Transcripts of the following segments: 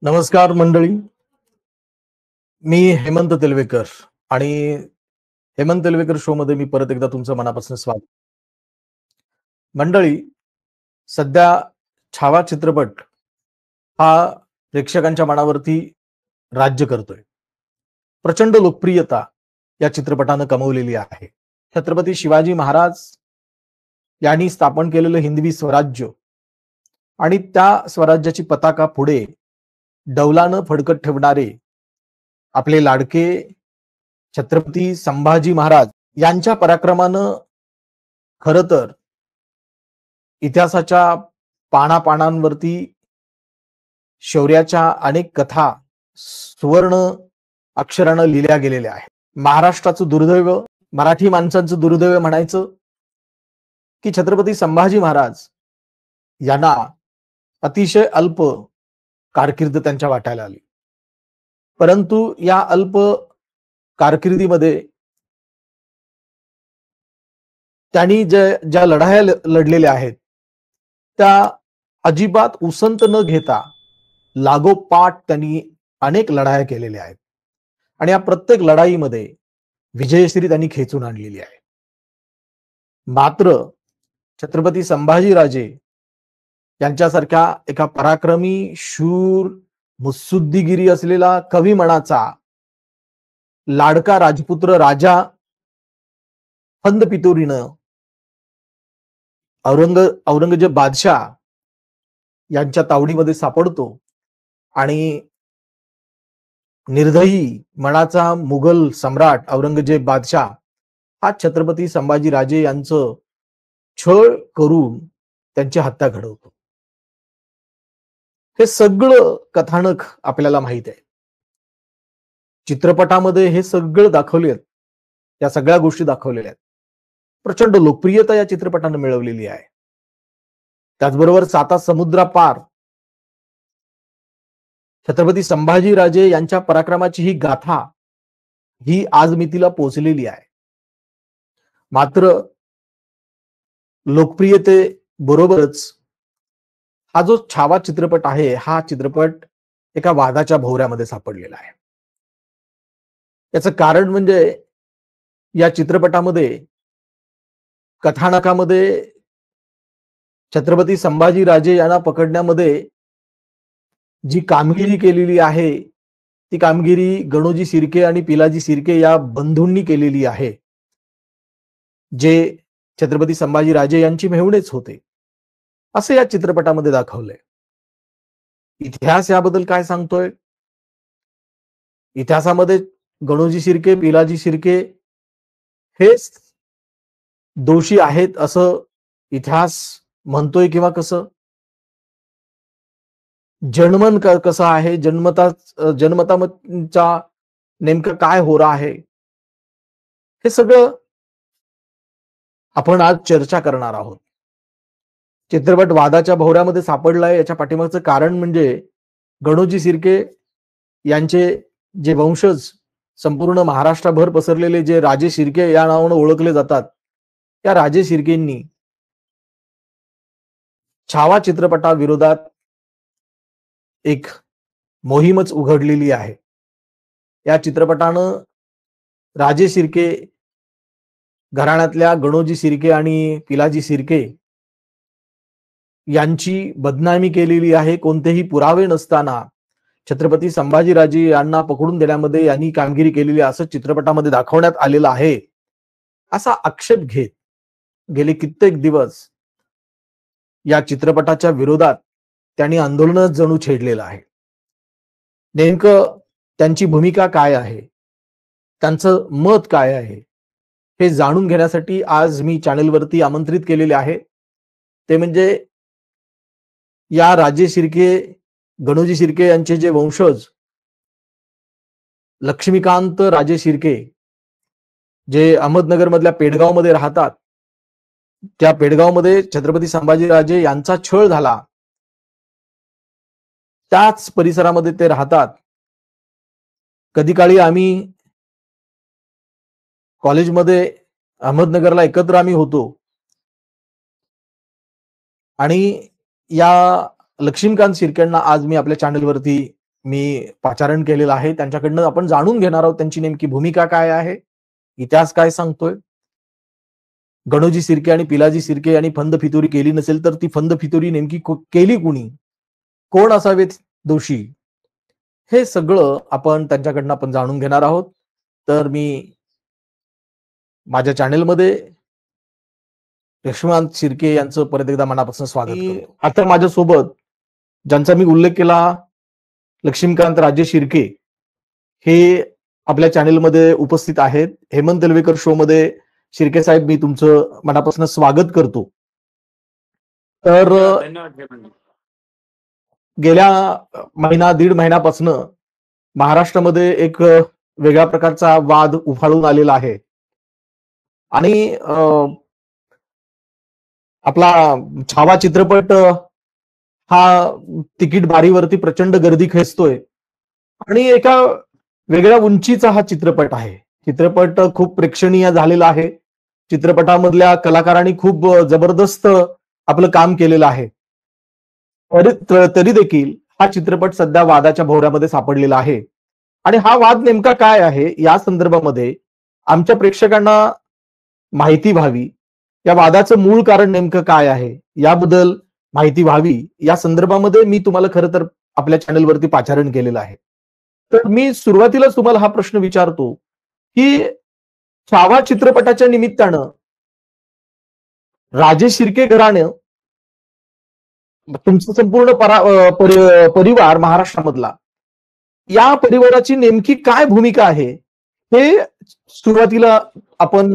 नमस्कार मंडळी. मी हेमंत तेलवेकर आणि हेमंत तेलवेकर शो मध्ये मी परत एकदा तुमचं मनापासून स्वागत. मंडळी, सध्या छावा चित्रपट हा प्रेक्षकांच्या मनावरती राज्य करतोय. प्रचंड लोकप्रियता या चित्रपटानं कमवलेली आहे. छत्रपती शिवाजी महाराज यांनी स्थापन केलेलं हिंदवी स्वराज्य आणि त्या स्वराज्याची पताका पुढे डौलानं फडकत ठेवणारे आपले लाडके छत्रपती संभाजी महाराज यांच्या पराक्रमानं खरं तर इतिहासाच्या पानापानांवरती शौर्याच्या अनेक कथा सुवर्ण अक्षरानं लिहिल्या गेलेल्या आहेत. महाराष्ट्राचं दुर्दैव, मराठी माणसांचं दुर्दैव म्हणायचं की छत्रपती संभाजी महाराज यांना अतिशय अल्प कारकीर्द त्यांच्या वाट्याला आली. परंतु या अल्प कारकिर्दीमध्ये त्यांनी ज्या लढाया लढलेल्या आहेत त्या अजिबात उसंत न घेता लागोपाठ त्यांनी अनेक लढाया केलेल्या आहेत आणि या प्रत्येक लढाईमध्ये विजयश्री त्यांनी खेचून आणलेली आहे. मात्र छत्रपती संभाजीराजे यांच्यासारख्या एका पराक्रमी, शूर, मुत्सुद्दीगिरी असलेला कवी मनाचा लाडका राजपुत्र राजा फंद पितोरीनं औरंगजेब बादशाह यांच्या तावडीमध्ये सापडतो आणि निर्दयी मनाचा मुघल सम्राट औरंगजेब बादशाह हा छत्रपती संभाजीराजे यांचं छळ करून त्यांची हत्या घडवतो. हे सगळं कथानक आपल्याला माहित आहे. चित्रपटामध्ये हे सगळं दाखवले, या सगळ्या गोष्टी दाखवलेल्या आहेत. प्रचंड लोकप्रियता या चित्रपटाने मिळवलेली आहे. त्याचबरोबर साता समुद्रापार छत्रपती संभाजीराजे यांच्या पराक्रमाची ही गाथा ही आज मितीला पोहोचलेली आहे. मात्र लोकप्रियते बरोबरच हा जो छावा चित्रपट आहे, हा चित्रपट एका वादाच्या भोवऱ्यामध्ये सापडलेला आहे. याचं कारण म्हणजे या चित्रपटामध्ये कथानकामध्ये छत्रपती संभाजीराजे यांना पकडण्यामध्ये जी कामगिरी केलेली आहे ती कामगिरी गणोजी शिर्के आणि पिलाजी शिर्के या बंधूंनी केलेली आहे, जे छत्रपती संभाजीराजे यांची मेहुणेच होते, असं या चित्रपटामध्ये दाखवलंय. इतिहास याबद्दल काय सांगतोय? इतिहासामध्ये गणोजी शिर्के, पिलाजी शिर्के हेच दोषी आहेत असं इतिहास म्हणतोय किंवा कसं? जन्मन कसं आहे, जन्मताचा नेमकं काय हो रहा आहे, हे सगळं आपण आज चर्चा करणार आहोत. चित्रपट वादाच्या भोवऱ्यामध्ये सापडलाय याच्या पाठीमागचं कारण म्हणजे गणोजी शिर्के यांचे जे वंशज संपूर्ण महाराष्ट्रभर पसरलेले जे राजे शिर्के या नावाने ओळखले जातात, त्या राजे शिर्केंनी छावा चित्रपटाविरोधात एक मोहीमच उघडलेली आहे. या चित्रपटानं राजे शिर्के घराण्यातल्या गणोजी शिर्के आणि पिलाजी शिर्के यांची बदनामी केलेली आहे. कोणतेही पुरावे नसताना छत्रपती संभाजीराजे यांना पकडून देण्यामध्ये यांनी कामगिरी केलेली असं चित्रपटामध्ये दाखवण्यात आलेलं आहे, असा आक्षेप घेत गेले कित्येक दिवस या चित्रपटाच्या विरोधात त्यांनी आंदोलन जणू छेडलेलं आहे. नेमकं त्यांची भूमिका काय आहे, त्यांचं मत काय आहे, हे जाणून घेण्यासाठी आज मी चॅनलवरती आमंत्रित केलेले आहे. ते म्हणजे या राजे शिर्के, गणोजी शिर्के यांचे जे वंशज लक्ष्मीकांत राजे शिर्के, जे अहमदनगर मधल्या पेडगाव मध्ये राहतात, त्या पेडगावमध्ये छत्रपती संभाजीराजे यांचा छळ झाला, त्याच परिसरामध्ये ते राहतात. कधी काळी आम्ही कॉलेजमध्ये अहमदनगरला एकत्र आम्ही होतो आणि या लक्ष्मीकांत शिर्केंना आज मी आपल्या चॅनलवरती मी पाचारण केलेलं आहे. त्यांच्याकडनं आपण जाणून घेणार आहोत त्यांची नेमकी भूमिका काय आहे, इतिहास काय सांगतोय. गणोजी शिर्के आणि पिलाजी शिर्के यांनी फंद फितुरी केली नसेल तर ती फंद फितुरी नेमकी केली कुणी, कोण असावेत दोषी, हे सगळं आपण त्यांच्याकडनं आपण जाणून घेणार आहोत. तर मी माझ्या चॅनेलमध्ये लक्ष्मण शिर्के यांचं परत एकदा मनापासून स्वागत करतो. आता माझ्यासोबत ज्यांचा मी उल्लेख केला, लक्ष्मीकांत राजे शिर्के, हे आपल्या चॅनेलमध्ये उपस्थित आहेत. हेमंत तेलवेकर शो मध्ये शिर्के साहेब, मी तुमचं मनापासून स्वागत करतो. तर गेल्या दीड महिन्यापासून महाराष्ट्रामध्ये एक वेगळ्या प्रकारचा वाद उफाळून आलेला आहे आणि आपला छावा चित्रपट हा तिकीट बारीवरती प्रचंड गर्दी खेचतोय आणि एका वेगळ्या उंचीचा हा चित्रपट आहे. चित्रपट खूप प्रेक्षणीय झालेला आहे. चित्रपटामधल्या कलाकारांनी खूप जबरदस्त आपलं काम केलेलं आहे. तरी देखील हा चित्रपट सध्या वादाच्या भोवऱ्यामध्ये सापडलेला आहे आणि हा वाद नेमका काय आहे या संदर्भामध्ये आमच्या प्रेक्षकांना माहिती व्हावी, या वादाचं मूळ कारण नेमकं काय आहे याबद्दल माहिती व्हावी, या संदर्भामध्ये मी तुम्हाला खरं तर आपल्या चॅनलवरती पाचारण केलेलं आहे. तर मी सुरुवातीलाच तुम्हाला हा प्रश्न विचारतो की छावा चित्रपटाच्या निमित्तानं राजे शिर्के घराणं, तुमचं संपूर्ण परिवार महाराष्ट्रामधला, या परिवाराची नेमकी काय भूमिका आहे हे सुरुवातीला आपण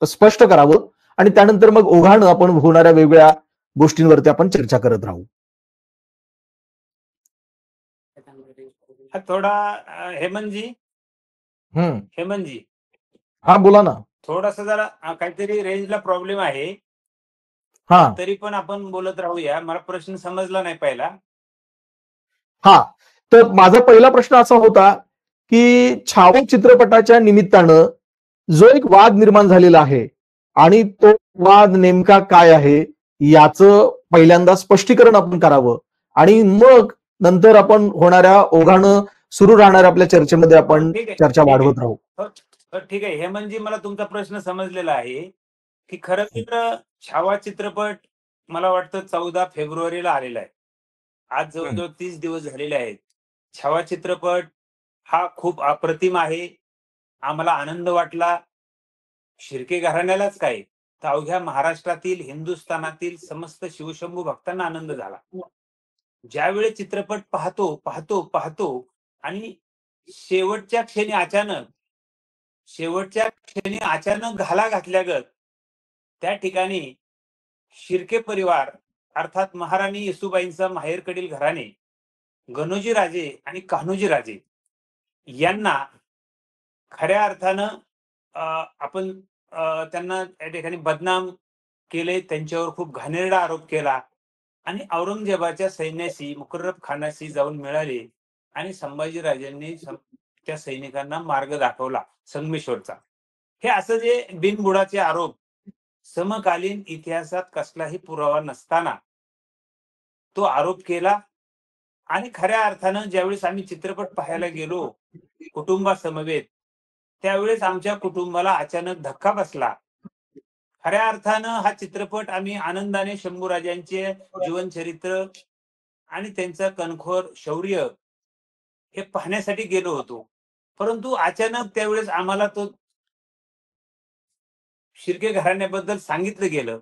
स्पष्ट करावं आणि त्यानंतर मग ओघानं आपण होणाऱ्या वेगवेगळ्या गोष्टींवरती आपण चर्चा करत राहू. थोडा हेमंतजी, हा बोला ना. थोडासा जरा काहीतरी रेंजला प्रॉब्लेम आहे. हा, तरी पण आपण बोलत राहूया. मला प्रश्न समजला नाही पहिला. हा, तर माझा पहिला प्रश्न असा होता की छावा चित्रपटाच्या निमित्तानं जो एक वाद निर्माण झालेला आहे आणि तो वाद नेमका काय आहे याचं पहिल्यांदा स्पष्टीकरण आपण करावं आणि मग नंतर आपण होणाऱ्या ओघानं सुरू राहणाऱ्या आपल्या चर्चेमध्ये आपण चर्चा वाढवत राहू. ठीक आहे हेमंतजी, मला तुमचा प्रश्न समजलेला आहे की खरं तर छावा चित्रपट मला वाटतं 14 फेब्रुवारीला आलेला आहे. आज जवळजवळ 30 दिवस झालेले आहेत. छावा चित्रपट हा खूप अप्रतिम आहे. आम्हाला आनंद वाटला. शिर्के घराण्यालाच काय, तर अवघ्या महाराष्ट्रातील, हिंदुस्थानातील समस्त शिवशंभू भक्तांना आनंद झाला. ज्यावेळी चित्रपट पाहतो आणि शेवटच्या क्षणी अचानक घाला घातल्यागत त्या ठिकाणी शिर्के परिवार अर्थात महाराणी येसूबाईंचा माहेरकडील घराणे गणोजी राजे आणि कान्होजी राजे यांना खऱ्या अर्थानं आपण त्यांना त्या ठिकाणी बदनाम केले. त्यांच्यावर खूप घाणेरडा आरोप केला आणि औरंगजेबाच्या सैन्याशी, मुकर्रब खानाशी जाऊन मिळाले आणि संभाजीराजांनी त्या सैनिकांना मार्ग दाखवला संगमेश्वरचा. हे असं जे बिनबुडाचे आरोप, समकालीन इतिहासात कसलाही पुरावा नसताना तो आरोप केला आणि खऱ्या अर्थानं ज्यावेळेस आम्ही चित्रपट पाहायला गेलो कुटुंबासमवेत, त्यावेळेस आमच्या कुटुंबाला अचानक धक्का बसला. खऱ्या अर्थानं हा चित्रपट आम्ही आनंदाने शंभूराजांचे जीवनचरित्र आणि त्यांचं कणखोर शौर्य हे पाहण्यासाठी गेलो होतो. परंतु अचानक त्यावेळेस आम्हाला तो शिर्के घराण्याबद्दल सांगितलं गेलं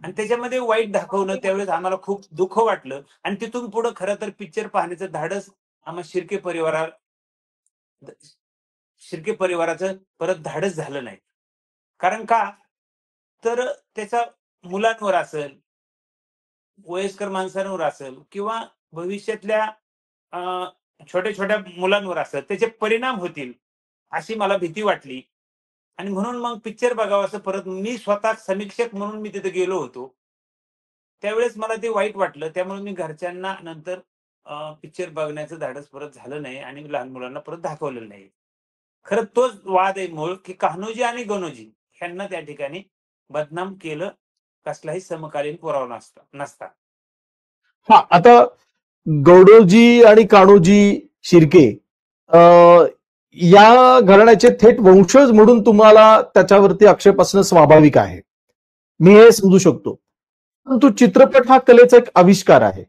आणि त्याच्यामध्ये वाईट दाखवलं. त्यावेळेस आम्हाला खूप दुःख वाटलं आणि तिथून पुढे खरं तर पिक्चर पाहण्याचं धाडस आम्हा शिर्के परिवाराचं परत धाडस झालं नाही. कारण का, तर त्याचा मुलांवर असेल, वयस्कर माणसांवर असेल किंवा भविष्यातल्या छोट्या छोट्या मुलांवर असेल, त्याचे परिणाम होतील अशी मला भीती वाटली आणि म्हणून मग पिक्चर बघावं असं परत मी स्वतः समीक्षक म्हणून मी तिथे गेलो होतो. त्यावेळेस मला ते वाईट वाटलं. त्यामुळे मी घरच्यांना नंतर पिक्चर बघण्याचं धाडस परत झालं नाही आणि लहान मुलांना परत दाखवलेलं नाही. खरं तोच वाद आहे मूळ, की कान्होजी आणि गणोजी यांना त्या ठिकाणी बदनाम केलं, कसलाही समकालीन पुरावा नसता. हा, आता गौडोजी आणि कान्होजी शिर्के या घराण्याचे थेट वंशज म्हणून तुम्हाला त्याच्यावरती आक्षेप असणं स्वाभाविक आहे, मी हे समजू शकतो. परंतु चित्रपट हा कलेचा एक आविष्कार आहे.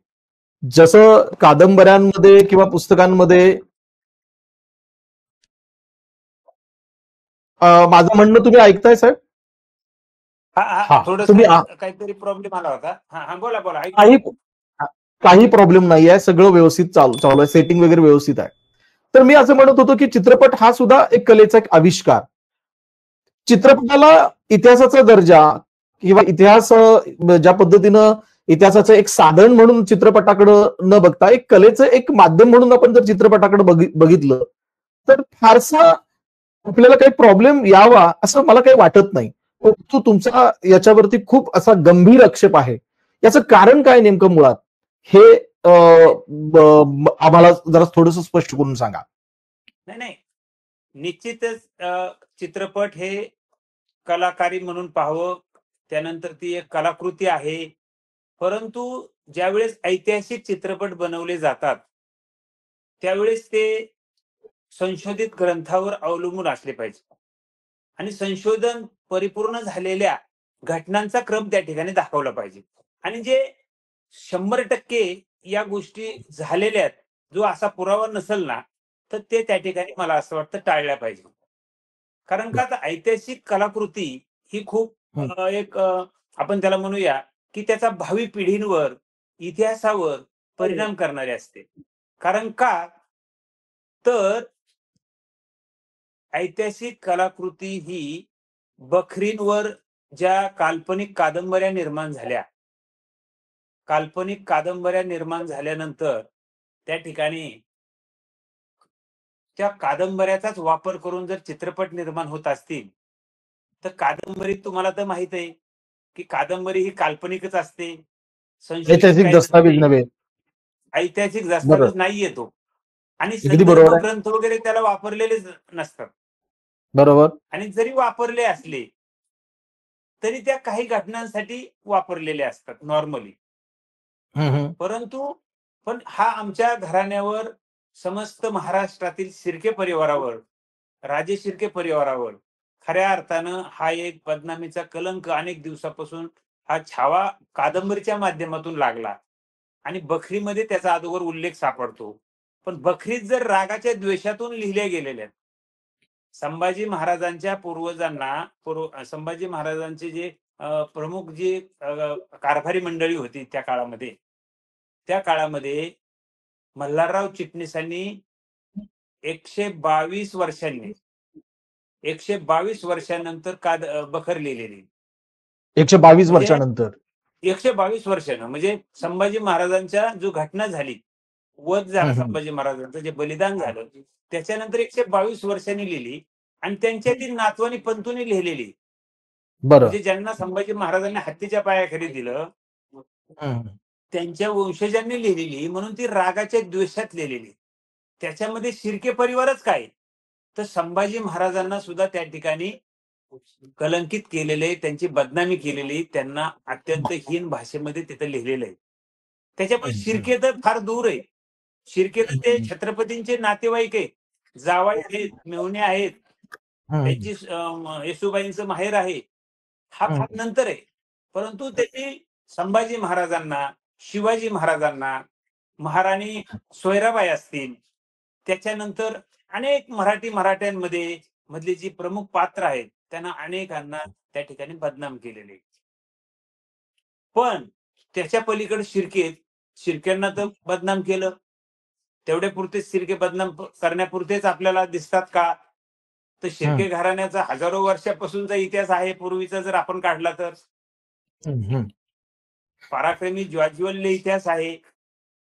जसं कादंबऱ्यांमध्ये किंवा पुस्तकांमध्ये माझं म्हणणं तुम्ही ऐकताय साहेब? हा हा हा, थोडस तुम्ही काहीतरी प्रॉब्लेम आला होता. हा हा बोला बोला काही ऐकतो. काही प्रॉब्लेम नाही आहे, सगळं व्यवस्थित चालू आहे, सेटिंग वगैरे व्यवस्थित आहे. तर मी असं म्हणत होतो की चित्रपट हा सुद्धा एक कलेचा एक आविष्कार. चित्रपटाला इतिहासाचा दर्जा किंवा इतिहास ज्या पद्धतीनं इतिहासाचं एक साधन म्हणून चित्रपटाकडं न बघता एक कलेचं एक माध्यम म्हणून आपण जर चित्रपटाकडे बघितलं तर फारसा आपल्याला काही प्रॉब्लेम यावा असं मला काही वाटत नाही. परंतु तुमचा याच्यावरती खूप असा गंभीर आक्षेप आहे. याचं कारण काय नेमकं मुळात हे आम्हाला जरा थोडंसं स्पष्ट करून सांगा. नाही नाही, निश्चितच चित्रपट हे कलाकारी म्हणून पाहावं, त्यानंतर ती एक कलाकृती आहे. परंतु ज्यावेळेस ऐतिहासिक चित्रपट बनवले जातात त्यावेळेस ते संशोधित ग्रंथावर अवलंबून असले पाहिजे आणि संशोधन परिपूर्ण झालेल्या घटनांचा क्रम त्या ठिकाणी दाखवला पाहिजे. आणि जे 100% या गोष्टी झालेल्या आहेत, जो असा पुरावा नसेल ना, तर ते त्या ठिकाणी मला असं वाटतं टाळल्या पाहिजे. कारण का आता ऐतिहासिक कलाकृती ही खूप एक आपण त्याला म्हणूया की त्याचा भावी पिढींवर, इतिहासावर परिणाम करणारी असते. कारण का तर ऐतिहासिक कलाकृती ही बखरींवर ज्या काल्पनिक कादंबऱ्या निर्माण झाल्या, काल्पनिक कादंबऱ्या निर्माण झाल्यानंतर त्या ठिकाणी त्या कादंबऱ्याचाच वापर करून जर चित्रपट निर्माण होत असतील तर कादंबरीत तुम्हाला तर माहित आहे की कादंबरी ही काल्पनिकच असते, संशोधित ऐतिहासिक काही दस्तावेज नसते, नव्हे. ऐतिहासिक बरोबर, दस्तावेज नाहीये तो. आणि अगदी संदर्भ बरोबर आहे. ग्रंथ वगैरे त्याला वापरलेलेच नसतात. बरोबर. आणि जरी वापरले असले तरी त्या काही घटनांसाठी वापरलेले असतात नॉर्मली. परंतु पण हा आमच्या घराण्यावर, समस्त महाराष्ट्रातील शिर्के परिवारावर, राजे शिर्के परिवारावर खऱ्या अर्थानं हा एक बदनामीचा कलंक अनेक दिवसापासून हा छावा कादंबरीच्या माध्यमातून लागला आणि बखरीमध्ये त्याचा अगोदर उल्लेख सापडतो. पण बखरीत जर रागाच्या द्वेषातून लिहिल्या गेलेल्या आहेत. संभाजी महाराजांच्या पूर्वजांना संभाजी महाराजांचे जे प्रमुख जी कारभारी मंडळी होती त्या काळामध्ये मल्हारराव चिटणीसांनी 122 वर्षांनी 122 वर्षानंतर बखर लिहिलेली. 122 म्हणजे वर्षानंतर 122 वर्षानं म्हणजे संभाजी महाराजांच्या जो घटना झाली, वध झाला संभाजी महाराजांचं जे बलिदान झालं, त्याच्यानंतर 122 वर्षांनी लिहिली आणि त्यांच्यातील नातवानी पंतूनी लिहिलेली. बरं. म्हणजे ज्यांना संभाजी महाराजांनी हत्तीच्या पायाखाली दिलं त्यांच्या वंशजांनी लिहिलेली, म्हणून ती रागाच्या द्वेषात लिहिलेली. त्याच्यामध्ये शिर्के परिवारच काय तर संभाजी महाराजांना सुद्धा त्या ठिकाणी कलंकित केलेले, त्यांची बदनामी केलेली, त्यांना अत्यंत हीन भाषेमध्ये तिथं लिहिलेलं आहे. त्याच्यामुळे शिर्के तर फार दूर आहे. शिर्के तर ते छत्रपतींचे नातेवाईक आहेत, जावई आहेत, मेहुणे आहेत, त्यांची येसुबाईंचं माहेर आहे. हा भाग नंतर आहे. परंतु त्याची संभाजी महाराजांना, शिवाजी महाराजांना, महाराणी सोयराबाई असतील, त्याच्यानंतर अनेक मराठ्यांमध्ये मधली जी प्रमुख पात्र आहेत त्यांना अनेकांना त्या ठिकाणी बदनाम केलेले. पण त्याच्या पलीकडे शिर्क्यांना तर बदनाम केलं. तेवढे पुरते शिर्के बदनाम करण्यापुरतेच आपल्याला दिसतात का? तर शिर्के घराण्याचा हजारो वर्षापासूनचा इतिहास आहे पूर्वीचा जर आपण काढला तर. पराक्रमी ज्वाज्वल्य इतिहास आहे.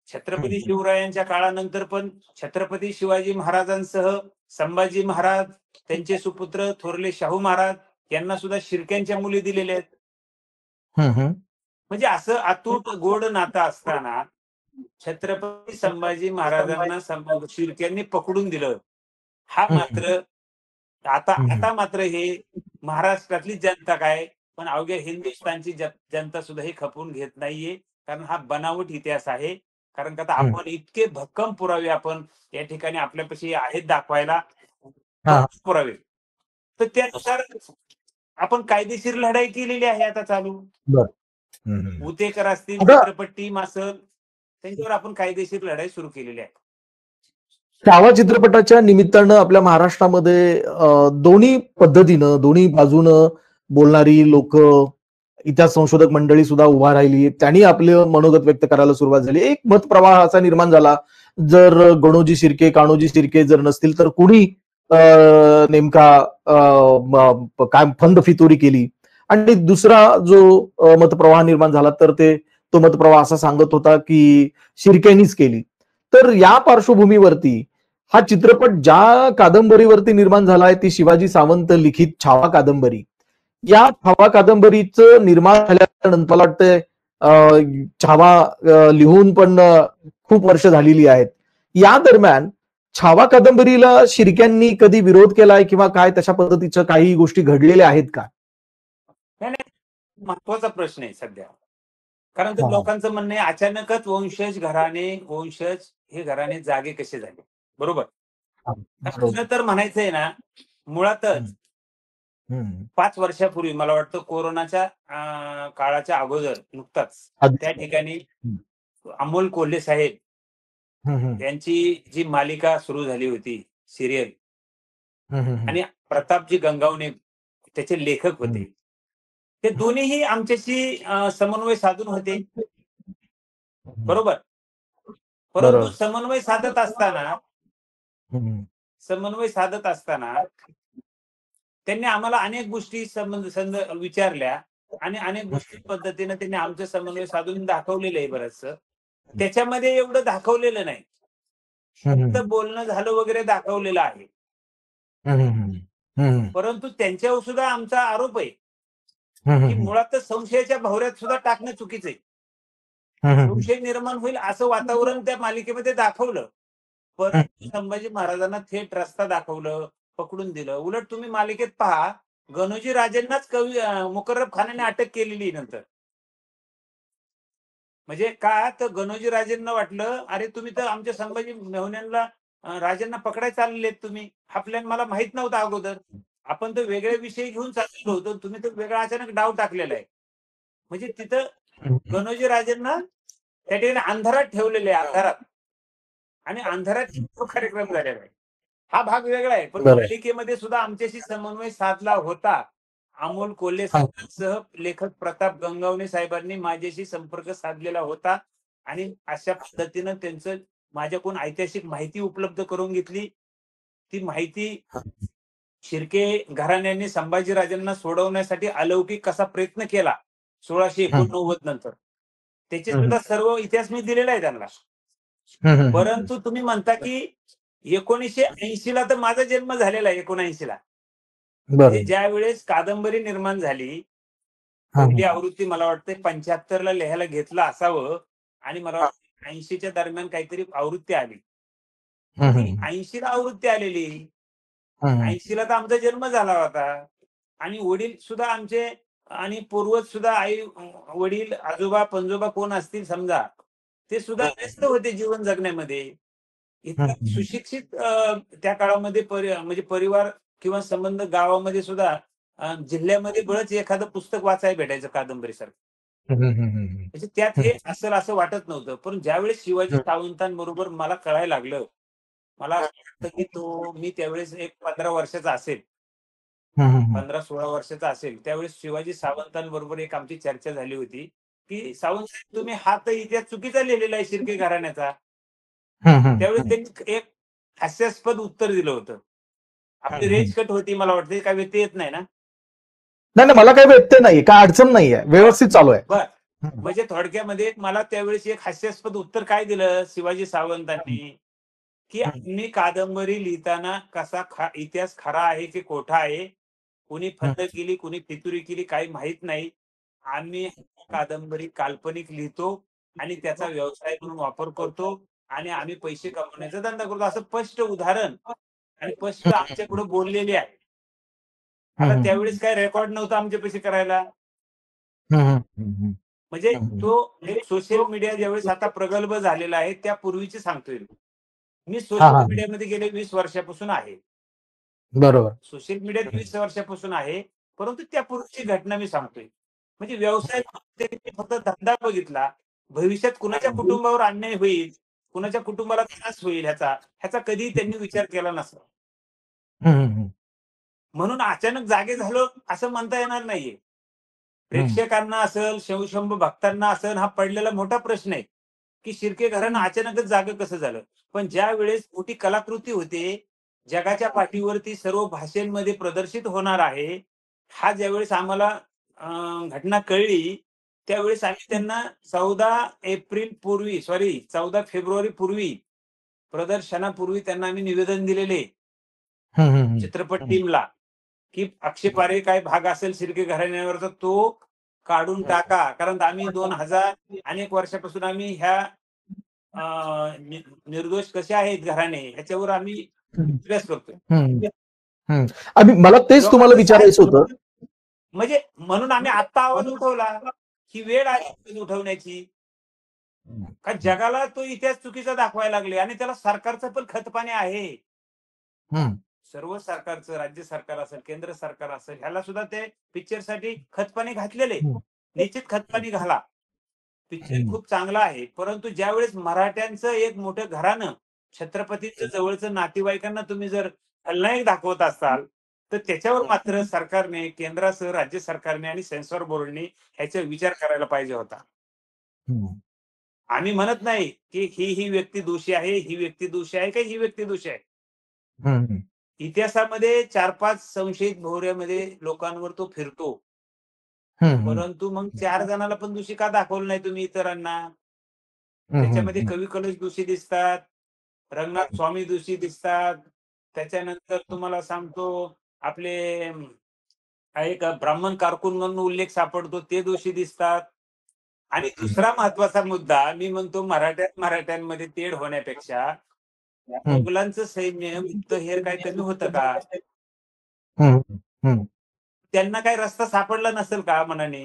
छत्रपती शिवरायांच्या काळानंतर पण छत्रपती शिवाजी महाराजांसह संभाजी महाराज, त्यांचे सुपुत्र थोरले शाहू महाराज यांना सुद्धा शिर्क्यांच्या मुली दिलेल्या आहेत. म्हणजे असं अतूट गोड नातं असताना छत्रपती संभाजी महाराजांना शिर्क्यांनी पकडून दिलं. हा मात्र आता मात्र हे महाराष्ट्रातली जनता काय पण अवघ्या हिंदुस्थानची जनता सुद्धा हे खपवून घेत नाहीये. कारण हा बनावट इतिहास आहे कारण का आता हं. आपण इतके भक्कम पुरावे आपण या ठिकाणी आपल्यापाशी आहेत दाखवायला, हां. भरपूर पुरावे. तर त्यानुसार आपण कायदेशीर लढाई केलेली आहे आता चालू. बरं. हं, हं. उतेकर असतील, आता चित्रपट टीम असेल, त्यांच्यावर आपण कायदेशीर लढाई सुरू केलेली आहे. छावा चित्रपटाच्या निमित्तानं आपल्या महाराष्ट्रामध्ये दोन्ही पद्धतीनं, दोन्ही बाजूनं बोलणारी लोकं, इतिहास संशोधक मंडळी सुद्धा उभा राहिली. त्यांनी आपलं मनोगत व्यक्त करायला सुरुवात झाली. एक मतप्रवाह असा निर्माण झाला, जर गणोजी शिर्के, कान्होजी शिर्के जर नसतील तर कुणी अ, नेमका काय फंद फितुरी केली. आणि दुसरा जो मतप्रवाह निर्माण झाला तर तो मतप्रवाह असा सांगत होता की शिर्केनीच केली. तर या पार्श्वभूमीवरती हा चित्रपट ज्या कादंबरीवरती निर्माण झालाय ती शिवाजी सावंत लिखित छावा कादंबरी. या छावा कादंबरीचं निर्माण झाल्यानंतर मला वाटतंय छावा लिहून पण खूप वर्ष झालेली आहेत. या दरम्यान छावा कादंबरीला शिर्क्यांनी कधी विरोध केलाय किंवा काय तशा पद्धतीच्या काही गोष्टी घडलेल्या आहेत का? नाही, नाही, महत्वाचा प्रश्न आहे सध्या. कारण तर हा, लोकांचं म्हणणं आहे अचानकच वंशज हे घराणे जागे कसे झाले. बरोबर. हा, तर बरोबर. खरं तर म्हणायचंय ना, हम्म, मुळातच हम्म. 5 वर्षापूर्वी मला वाटतं कोरोनाच्या काळाच्या अगोदर नुकताच त्या अगदी. ठिकाणी हम्म, अमोल कोल्हे साहेब हम्म, यांची जी मालिका सुरू झाली होती, सीरियल, हम्म, हम्म, आणि प्रतापजी गंगावणे त्याचे लेखक हम्म. होते. ते दोन्हीही आमच्याशी समन्वय साधून होते. हम्म. बरोबर. परंतु बरोबर. हम्म, समन्वय साधत असताना त्यांनी आम्हाला अनेक गोष्टी संबंध विचारल्या आणि अनेक गोष्टी पद्धतीने त्यांनी आमचं समन्वय साधून दाखवलेलं आहे बरंचसं. त्याच्यामध्ये एवढं दाखवलेलं नाही. फक्त हम्म, बोलणं झालं वगैरे दाखवलेलं आहे. हम्म, हम्म, हम्म, परंतु त्यांच्यावर सुद्धा आमचा आरोप आहे, की हम्म, मुळातच संशयाच्या भोवऱ्यात सुद्धा टाकणं चुकीचं आहे. हम्म, संशय निर्माण होईल असं वातावरण त्या मालिकेमध्ये दाखवलं. परंतु संभाजी महाराजांना थेट रस्ता दाखवलं, पकडून दिलं. उलट तुम्ही मालिकेत पहा, गणोजी राजेंनाच मुकर्रब खानाने अटक केलेली नंतर. म्हणजे का तर गणोजी राजेंना वाटलं, "अरे तुम्ही तर आमच्या संभाजी मेहुण्यांना राजांना पकडायला चाललेत तुम्ही. हा प्लॅन मला माहीत नव्हता अगोदर. आपण तर वेगळे विषय घेऊन चाललेलो होतो. तुम्ही तर वेगळा अचानक डाव टाकलेला आहे." म्हणजे तिथं गणोजी राजेंना त्या ठिकाणी अंधारात ठेवलेले आहे, अंधारात. आणि अंधारात तो कार्यक्रम झालेला आहे. हा भाग वेगळा आहे. पण बरोबर. मालिकेमध्ये सुद्धा आमच्याशी समन्वय साधला होता. अमोल कोल्हे हा. साहेबांसह लेखक प्रताप गंगावणे साहेबांनी माझ्याशी संपर्क साधलेला होता आणि अशा पद्धतीनं त्यांचं माझ्याकडून ऐतिहासिक माहिती उपलब्ध करून घेतली. ती माहिती शिर्के घराण्याने संभाजीराजांना सोडवण्यासाठी अलौकिक कसा प्रयत्न केला 1689 नंतर. त्याचे सुद्धा सर्व इतिहास मी दिलेला आहे त्यांना. परंतु तुम्ही म्हणता, की 1980 ला तर माझा जन्म झालेला आहे 79 ला. म्हणजे बरोबर. ज्यावेळेस कादंबरी निर्माण झाली, हा, पहिली आवृत्ती मला वाटते 75 ला लिहायला घेतलं असावं आणि मला वाटतं 80 च्या दरम्यान काहीतरी आवृत्ती आली. ती 80 ला आवृत्ती आलेली. 80 ला तर आमचा जन्म झाला होता आणि वडील सुद्धा आमचे आणि पूर्वज सुद्धा वडील, आजोबा, पणजोबा कोण असतील समजा, ते सुद्धा व्यस्त होते जीवन जगण्यामध्ये. इतका सुशिक्षित त्या काळामध्ये म्हणजे परिवार किंवा संबंध गावामध्ये सुद्धा जिल्ह्यामध्ये बळंच एखादं पुस्तक वाचायला भेटायचं कादंबरीसारखं. म्हणजे त्यात हे असेल असं वाटत नव्हतं. पण ज्यावेळेस शिवाजी सावंतांबरोबर मला कळायला लागलं, मला असं वाटतं की मी त्यावेळेस एक 15 वर्षाचा असेल. 15-16 वर्षाचा असेल. त्यावेळेस शिवाजी सावंतांबरोबर एक आमची चर्चा झाली होती, की "सावंत साहेब तुम्ही हा तर इतिहास चुकीचा लिहिलेला आहे शिर्के घराण्याचा." त्यावेळेस त्यांनी एक हास्यास्पद उत्तर दिलं होतं. आपली रेंज कट होती मला वाटते. काय व्यत्यय येत नाही ना? नाही नाही, मला काही व्यत्यय नाहीये, काय अडचण नाहीये, हां. व्यवस्थित चालू आहे. बरं. म्हणजे थोडक्यामध्ये मला त्यावेळेस एक हास्यास्पद उत्तर काय दिलं शिवाजी सावंतांनी, की "आम्ही कादंबरी लिहिताना कसा इतिहास खरा आहे की खोटा आहे, कुणी फंद केली, कुणी फितुरी केली काही माहीत नाही. आम्ही कादंबरी काल्पनिक लिहितो आणि त्याचा व्यवसाय म्हणून वापर करतो आणि आम्ही पैसे कमवण्याचा धंदा करतो." असं स्पष्ट उदाहरण आणि स्पष्ट आमच्यापुढे बोललेले आहे. आता त्यावेळेस काही रेकॉर्ड नव्हतं आमच्यापाशी करायला. म्हणजे हम्म. तो एक सोशल मीडिया ज्यावेळेस आता प्रगल्भ झालेला आहे त्यापूर्वीची सांगतोय मी हा सोशल हा मीडियामध्ये गेले 20 वर्षापासून आहे. बरोबर. सोशल मीडियात हम्म. 20 वर्षापासून आहे, परंतु त्यापूर्वीची घटना मी सांगतोय. म्हणजे व्यवसाय त्यांनी फक्त धंदा बघितला. भविष्यात कुणाच्या कुटुंबावर अन्याय होईल, कुणाच्या कुटुंबाला त्रास होईल ह्याचा कधीही त्यांनी विचार केला नसला. हम्म. म्हणून अचानक जागे झालो असं म्हणता येणार नाहीये. हम्म. प्रेक्षकांना असेल, शिवशंभू भक्तांना असेल, हा पडलेला मोठा प्रश्न आहे, की शिर्के घराणं अचानकच जागं कसं झालं? पण ज्यावेळेस मोठी कलाकृती होते, जगाच्या पाठीवरती सर्व भाषांमध्ये प्रदर्शित होणार आहे, हा ज्यावेळेस आम्हाला अ, घटना कळली, त्यावेळेस आम्ही त्यांना 14 एप्रिल पूर्वी 14 फेब्रुवारी पूर्वी, प्रदर्शनापूर्वी त्यांना आम्ही निवेदन दिलेले हम्म. चित्रपट टीमला, की आक्षेपार्ह काही भाग असेल शिर्के घराण्यावरचा तो काढून टाका. कारण आम्ही 2000 अनेक वर्षापासून आम्ही ह्या अ, निर्दोष कसे आहेत घराणे ह्याच्यावर आम्ही अभ्यास करतोय. हम्म. हम्म. आम्ही मला तेच तुम्हाला लोकांचं विचारायचं होतं. म्हणजे म्हणून आम्ही आत्ता आवाज उठवला, ही वेळ आली आवाज उठवण्याची. का जगाला तो इतिहास चुकीचा दाखवायला लागले आणि त्याला सरकारचं पण खतपाणी आहे. हम्म. सर्व सरकारचं, राज्य सरकार असेल, केंद्र सरकार असेल, ह्याला सुद्धा ते पिक्चरसाठी खतपाणी घातलेले. निश्चित खतपाणी घाला. पिक्चर हम्म. खूप चांगला आहे. परंतु ज्यावेळेस मराठ्यांचं एक मोठं घराणं, छत्रपतींचं जवळचं नातेवाईकांना तुम्ही जर खलनायक दाखवत असाल, तर त्याच्यावर मात्र सरकारने, केंद्रासह राज्य सरकारने आणि सेन्सॉर बोर्डने ह्याचा विचार करायला पाहिजे होता. हम्म. आम्ही म्हणत नाही, की ही व्यक्ती दोषी आहे, ही व्यक्ती दोषी आहे, की ही व्यक्ती दोषी आहे. हम्म. इतिहासामध्ये 4-5 संशयित भोवऱ्यामध्ये लोकांवर तो फिरतो. हम्म. परंतु मग 4 जणाला पण दोषी का दाखवलं नाही तुम्ही इतरांना? त्याच्यामध्ये हम्म. कवी कलश दोषी दिसतात, रंगनाथ स्वामी दोषी दिसतात. त्याच्यानंतर तुम्हाला सांगतो आपले एक ब्राह्मण कारकून म्हणून उल्लेख सापडतो ते दोषी दिसतात. आणि दुसरा महत्वाचा मुद्दा मी म्हणतो मराठ्यांमध्ये तेढ होण्यापेक्षा हम्म. मोगलांचं सैन्य गुप्तहेर काय कमी होतं का? हम्म. हम्म. त्यांना काही रस्ता सापडला नसेल का मनाने?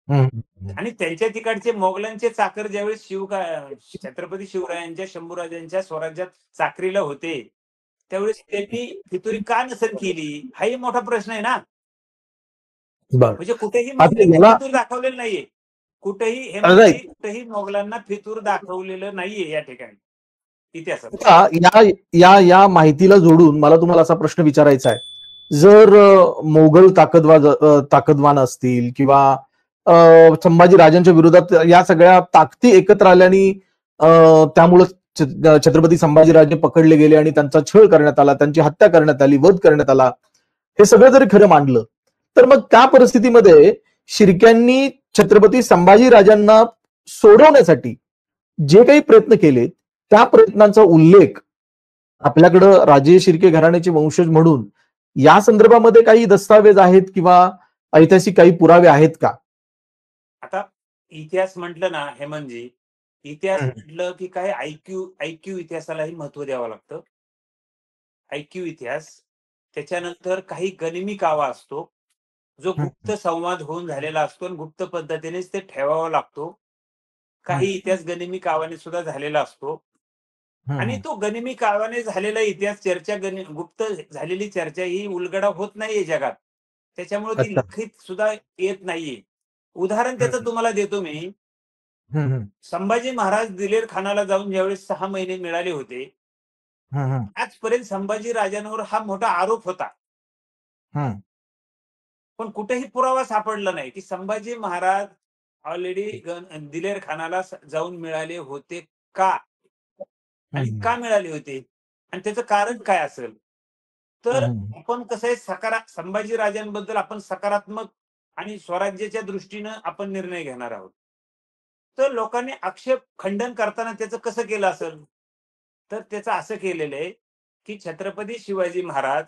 हम्म. आणि त्यांच्या तिकडचे मोगलांचे चाकर ज्यावेळेस छत्रपती शिवरायांच्या, शंभूराजांच्या स्वराज्यात चाकरीला होते, त्यावेळेस त्यांनी फितुरी का नसेल केली? हाही मोठा प्रश्न आहे ना. बर. म्हणजे कुठेही आता मोगलांना याला फितूर दाखवलेलं नाहीये. कुठेही राईट. कुठेही मोगलांना फितूर दाखवलेलं नाहीये या ठिकाणी इतिहासात. आता या या या माहितीला जोडून मला तुम्हाला असा प्रश्न विचारायचा आहे. जर मोगल ताकदवान असतील किंवा संभाजी राजांच्या विरोधात या सगळ्या ताकदी एकत्र आल्याने त्यामुळे छत्रपती संभाजीराजे पकडले गेले आणि त्यांचा छळ करण्यात आला, त्यांची हत्या करण्यात आली, वध करण्यात आला, हे सगळं जरी खरं मानलं तर मग त्या परिस्थितीमध्ये शिर्क्यांनी छत्रपती संभाजीराजांना सोडवण्यासाठी जे काही प्रयत्न केले त्या प्रयत्नांचा उल्लेख आपल्याकडं राजे शिर्के घराण्याचे वंशज म्हणून या संदर्भामध्ये काही दस्तावेज आहेत किंवा ऐतिहासिक काही पुरावे आहेत का? आता इतिहास म्हटलं ना हेमंतजी, इतिहास म्हटलं की काय ऐक्यू इतिहासालाही महत्व द्यावं लागतं. ऐक्यू इतिहास. त्याच्यानंतर काही गनिमी कावा असतो, जो गुप्त संवाद होऊन झालेला असतो आणि गुप्त पद्धतीनेच ते ठेवावा लागतो. काही इतिहास गनिमी कावाने सुद्धा झालेला असतो. आणि तो गनिमी कावाने झालेला इतिहास गुप्त झालेली चर्चा ही उलगडा होत नाहीये जगात. त्याच्यामुळे ती अच्छा. लिखित सुद्धा येत नाहीये. उदाहरण त्याचं तुम्हाला देतो मी. संभाजी महाराज दिलेर खानाला जाऊन ज्यावेळेस 6 महिने मिळाले होते, आजपर्यंत संभाजी राजांवर हा मोठा आरोप होता. पण कुठेही पुरावा सापडला नाही, की संभाजी महाराज ऑलरेडी दिलेर खानाला जाऊन मिळाले होते का? आणि का मिळाले होते? आणि त्याचं कारण काय असेल? तर आपण कसं आहे संभाजी राजांबद्दल आपण सकारात्मक आणि स्वराज्याच्या दृष्टीनं आपण निर्णय घेणार आहोत. तर लोकांनी आक्षेप खंडन करताना त्याचं कसं केलं असेल? तर त्याचं असं केलेलं आहे, की छत्रपती शिवाजी महाराज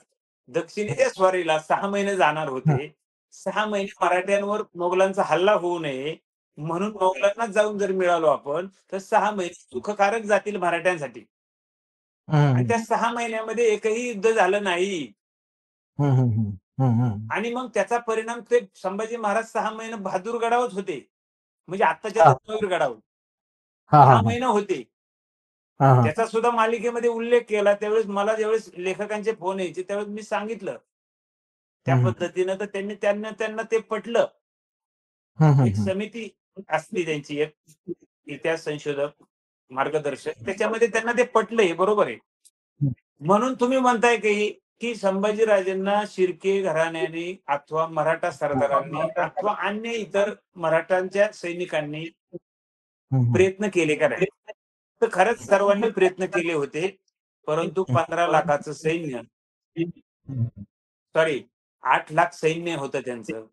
दक्षिणेच्या स्वारीला 6 महिने जाणार होते. 6 महिने मराठ्यांवर मोगलांचा हल्ला होऊ नये म्हणून मोगलांनाच जाऊन जर मिळालो आपण, तर 6 महिने सुखकारक जातील मराठ्यांसाठी. आणि त्या 6 महिन्यामध्ये एकही युद्ध झालं नाही. आणि मग त्याचा परिणाम ते संभाजी महाराज 6 महिने बहादूरगडावरच होते. म्हणजे आत्ताच्या हा धर्मवीर हा हा 6 महिने होते. हा हा त्याचा सुद्धा मालिकेमध्ये उल्लेख केला. त्यावेळेस मला ज्यावेळेस लेखकांचे फोन यायचे त्यावेळेस मी सांगितलं त्या हम्म, पद्धतीनं, तर त्यांना ते पटलं. हम्म, एक हम्म, समिती असते त्यांची, एक इतिहास संशोधक, मार्गदर्शक, त्याच्यामध्ये त्यांना ते पटलं, हे बरोबर आहे. हम्म, म्हणून तुम्ही म्हणताय की संभाजीराजेंना शिर्के घराण्याने अथवा मराठा सरदारांनी अथवा अन्य इतर मराठ्यांच्या सैनिकांनी हम्म, प्रयत्न केले का नाही? तर खरंच सर्वांनी प्रयत्न केले होते. परंतु 15 लाखाचं सैन्य, हम्म, सॉरी 8 लाख सैन्य होतं त्यांचं.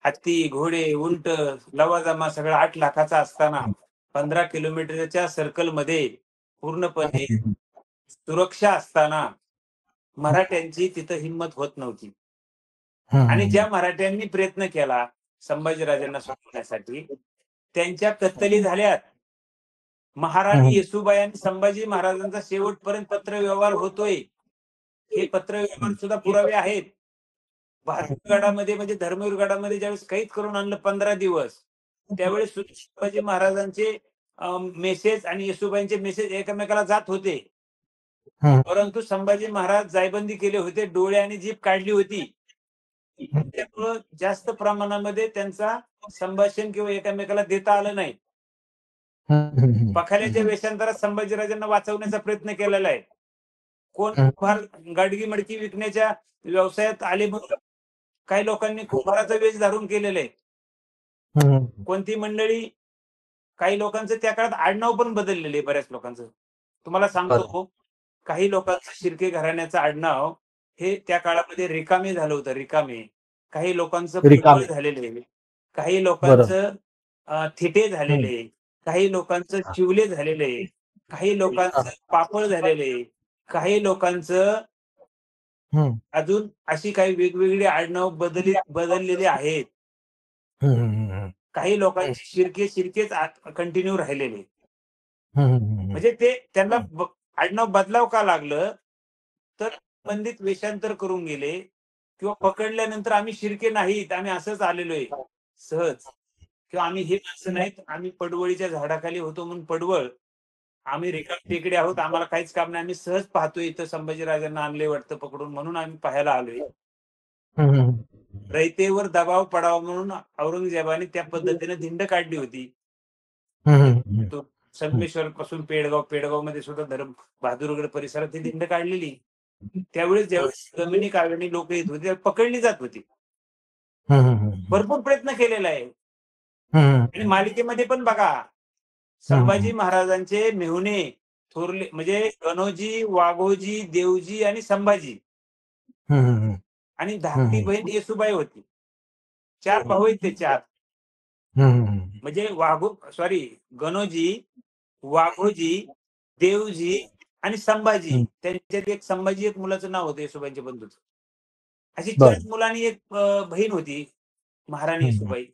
हत्ती, घोडे, उंट, लवाजमा सगळं 8 लाखाचा असताना 15 किलोमीटरच्या सर्कलमध्ये पूर्णपणे सुरक्षा असताना मराठ्यांची तिथं हिंमत होत नव्हती. आणि हम्म, ज्या मराठ्यांनी प्रयत्न केला संभाजीराजांना सोडवण्यासाठी, त्यांच्या कत्तली झाल्यात. महाराणी हम्म, येसूबाई आणि संभाजी महाराजांचा शेवटपर्यंत पत्रव्यवहार होतोय. हे पत्रव्यवहार सुद्धा पुरावे आहेत. बहादूरगडामध्ये म्हणजे धर्मवीर गडामध्ये ज्यावेळेस कैद करून आणलं 15 दिवस, त्यावेळेस सुद्धा शिवाजी महाराजांचे मेसेज आणि येसूबाईंचे मेसेज एकमेकाला जात होते. हम्म, परंतु संभाजी महाराज जायबंदी केले होते, डोळे आणि जीभ काढली होती. त्यामुळं जास्त प्रमाणामध्ये त्यांचा संभाषण किंवा एकमेकाला देता आलं नाही. पखाल्याच्या वेषांतरात संभाजीराजांना वाचवण्याचा प्रयत्न केलेला आहे. कोण कुंभार गाडगी मडकी विकण्याच्या व्यवसायात आले म्हणून काही लोकांनी कुंभाराचा वेश धारण केलेला आहे. कोणती मंडळी, काही लोकांचं त्या काळात आडनाव पण बदललेले आहे बऱ्याच लोकांचं. तुम्हाला सांगतो, काही लोकांचं शिर्के घराण्याचं आडनाव हे त्या काळामध्ये रिकामे झालं होतं, रिकामे. काही लोकांचं पडवळ रिकामे. झालेलं आहे. काही बरं. लोकांचं थिटे झालेले हम्म, आहे. काही लोकांचं चिवले झालेले आहे. काही लोकांचं पापड झालेले आहे. काही लोकांचं हम्म, अजून अशी काही वेगवेगळी आडनाव बदललेली आहेत. हम्म, काही लोकांचे शिर्केच कंटिन्यू राहिलेले. हम्म, म्हणजे ते त्यांना आडनाव बदलाव का लागलं, तर संबंधित वेषांतर करून गेले किंवा पकडल्यानंतर आम्ही शिर्के नाहीत, आम्ही असंच आलेलो आहे सहज, किंवा आम्ही हे माणसं नाहीत, आम्ही पडवळीच्या झाडाखाली होतो म्हणून पडवळ, आम्ही रिकाम टेकडे आहोत, आम्हाला काहीच काम नाही, आम्ही सहज पाहतोय इथं संभाजीराजांना आणले वाटतं पकडून म्हणून आम्ही पाहायला आलोय. रयतेवर दबाव पडावा म्हणून औरंगजेबाने त्या पद्धतीने धिंड काढली होती. तो संगमेश्वर पासून पेडगाव मध्ये सुद्धा बहादूरगड परिसरात ही धिंड काढलेली. त्यावेळेस ज्यावेळेस जमिनी काढणी लोक येत होती पकडली जात होती. भरपूर प्रयत्न केलेला आहे. आणि मालिकेमध्ये पण बघा, संभाजी महाराजांचे मेहुणे थोरले म्हणजे गणोजी, वाघोजी, देवजी आणि संभाजी आणि धाकटी बहीण येसूबाई होती. 4 भाऊ आहेत ते 4. म्हणजे गणोजी, वाघोजी, देवजी आणि संभाजी. त्यांच्यात एक संभाजी एक मुलाचं नाव होतं येसूबाईंच्या बंधूचं. अशी 4 बर. मुलांनी एक बहीण होती महाराणी येसूबाई.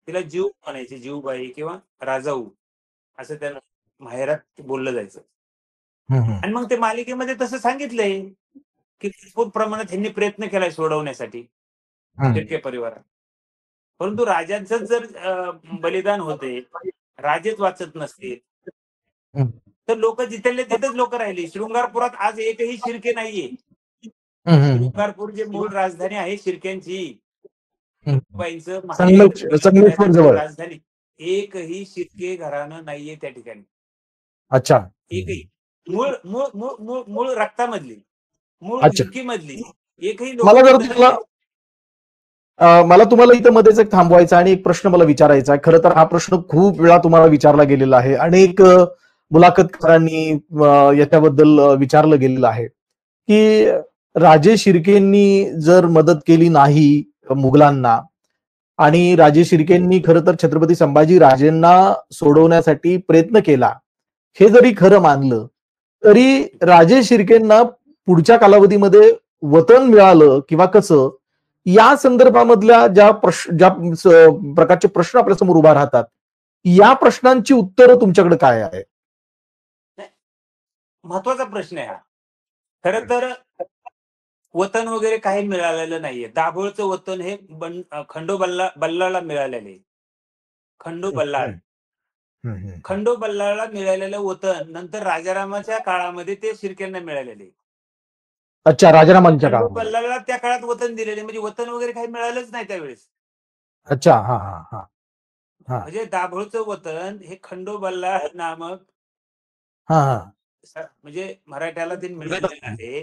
तिला जीव म्हणायचे, जीवबाई किंवा राजाऊ असं त्याला माहेरात बोललं जायचं. आणि मग ते मालिकेमध्ये तसं सांगितलंय, की भरपूर प्रमाणात ह्यांनी प्रयत्न केलाय सोडवण्यासाठी शिर्के परिवारात. परंतु राजांचंच जर बलिदान होते, राजेच वाचत नसतील, तर लोक जिथले तिथेच लोक राहिली. शृंगारपुरात आज एकही शिर्के नाहीये. शृंगारपूर जे मूळ राजधानी आहे शिर्क्यांची, बाईंचं माहेर, संगमेश्वर जवळ. राजधानी, एकही शिर्के घराणं नाहीये त्या ठिकाणी. अच्छा. एकही मूळ मूळ मूळ मूळ मूळ रक्तामधली, मूळ अच्छा. मधली एकही मला लोक जर तुम्हाला मला तुम्हाला इथं मध्येच एक थांबवायचा आणि एक प्रश्न मला विचारायचा आहे. खरं तर हा प्रश्न खूप वेळा तुम्हाला विचारला गेलेला आहे. अनेक मुलाखतकारांनी याच्याबद्दल विचारलं गेलेलं आहे की राजे शिर्केंनी जर मदत केली नाही मुघलांना आणि राजे शिर्केंनी खरं तर छत्रपती संभाजी राजेंना सोडवण्यासाठी प्रयत्न केला, हे जरी खरं मानलं तरी राजे शिर्केंना पुढच्या कालावधीमध्ये वतन मिळालं किंवा कसं, या संदर्भामधल्या ज्या प्रकारचे प्रश्न आपल्यासमोर उभा राहतात, या प्रश्नांची उत्तरं तुमच्याकडे काय आहे? महत्वाचा प्रश्न आहे हा. खरं तर वतन वगैरे काही मिळालेलं नाहीये. दाभोळचं वतन हे खंडोबाला बल्लाला मिळालेलं आहे. खंडू हं, बल्लाळ. हं, हं, हं, हं. खंडू बल्लाळला मिळालेलं वतन नंतर राजारामाच्या काळामध्ये ते शिर्क्यांना मिळालेले. अच्छा, राजारामांच्या खंडू काळामध्ये. बल्लाळला त्या काळात वतन दिलेले म्हणजे वतन वगैरे काही मिळालंच नाही त्यावेळेस. अच्छा. हां, हां, हां, हां. म्हणजे दाभोळचं वतन हे खंडू बल्लाळ नामक हां, हां. म्हणजे मराठ्याला ते मिळालेलं आहे.